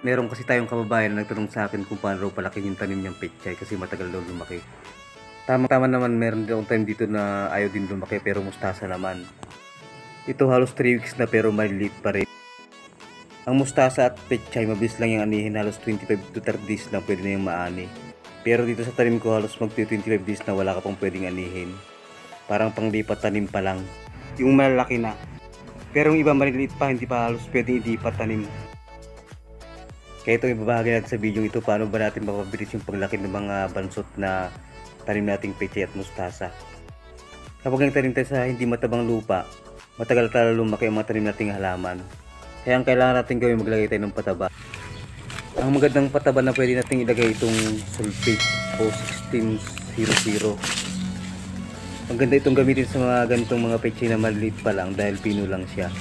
Meron kasi tayong kababayan na nagtanong sa akin kung paano raw palakin yung tanim niyang pechay kasi matagal daw lumaki. Tama-tama naman, meron daw time dito na ayaw din lumaki pero mustasa naman. Ito halos 3 weeks na pero maliliit pa rin. Ang mustasa at pechay mabilis lang yung anihin, halos 25 to 30 days lang pwede na yung maani. Pero dito sa tanim ko halos mag 25 days na wala ka pang pwedeng anihin. Parang panglipat tanim pa lang. Yung malalaki na. Pero yung iba maliliit pa, hindi pa halos pwedeng ilipat tanim. Kaya ito ibabahagi natin sa video ito paano ba natin mapabilis yung paglaki ng mga bansot na tanim nating pechay at mustasa. Kapag nagtanim tayo sa hindi matabang lupa, matagal talaga lumaki ang mga tanim nating halaman. Kaya ang kailangan natin gawin, maglagay tayo ng pataba. Ang magandang pataba na pwede natin ilagay itong sulfate o 1600. Ang ganda itong gamitin sa mga ganitong mga pechay na maliliit pa lang dahil pino lang siya.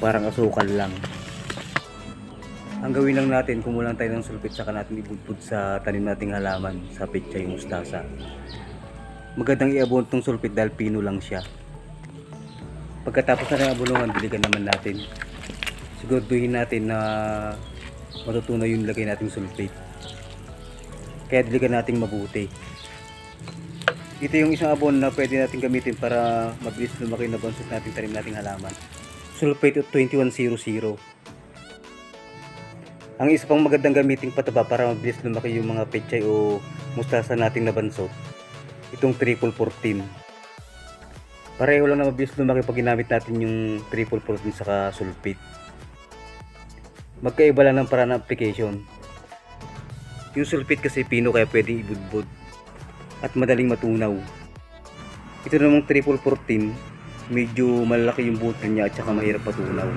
Parang asukal lang. Ang gawin lang natin, kumulang tayo ng sulfate saka natin ibudbud sa tanim nating halaman sa pechay mustasa. Magandang i-abon itong sulfate dahil pino lang siya. Pagkatapos na ng abulungan, diligan naman natin. Siguraduhin natin na matutunaw yung lagay nating sulfate. Kaya diligan natin mabuti. Ito yung isang abon na pwede natin gamitin para mabilis lumaki na bansot natin tanim nating halaman. Sulfate 2100. Ang isa pang magandang gamiting pataba para mabilis lumaki yung mga pechay o mustasa nating na bansot, itong 1414. Pareho lang na mabilis lumaki pag ginamit natin yung 1414 saka sulfate. Magkaiba lang ng paraan ng application. Yung sulfate kasi pino kaya pwedeng ibudbud at madaling matunaw. Ito namang 1414, medyo malaki yung butil niya at saka mahirap patunaw.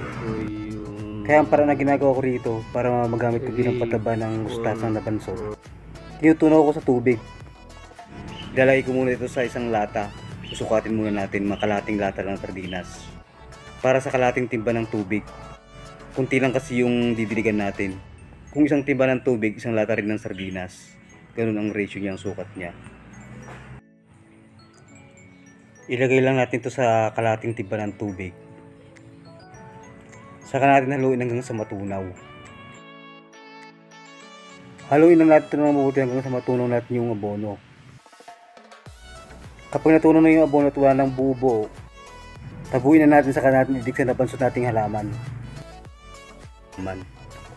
Kaya ang paraan na ginagawa ko rito para magamit ko bilang pataba ng mustasang na bansot, tinutunaw ko sa tubig. Lalagay ko muna ito sa isang lata. Susukatin muna natin mga kalating lata ng sardinas. Para sa kalating timba ng tubig. Kunti lang kasi yung didiligan natin. Kung isang timba ng tubig, isang lata rin ng sardinas. Ganun ang ratio niya, ang sukat niya. Ilagay lang natin ito sa kalating timba ng tubig. Saka natin haluin hanggang sa matunaw. Haluin lang natin ito ng mabuti hanggang sa matunaw natin yung abono. Kapag natunaw na yung abono at wala ng bubo, tabuin na natin saka natin idig sa nabansot nating halaman.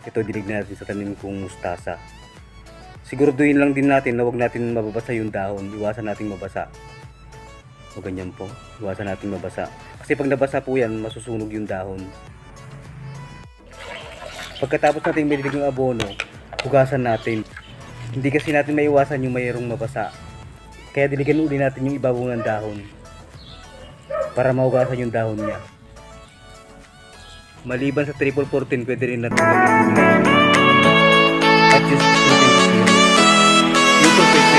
Ito dilig na natin sa tanim kong mustasa. Siguraduhin lang din natin na huwag natin mababasa yung dahon. Iwasan nating mabasa. O ganyan po. Iwasan nating mabasa. Kasi pag nabasa po yan, masusunog yung dahon. Pagkatapos natin may dilig ng abono, hugasan natin. Hindi kasi natin maiwasan yung mayroong mabasa. Kaya diligan uli natin yung ibabaw ng dahon para mahugasan yung dahon niya. Maliban sa 1414, pwede rin natin gamitin at yung sulfate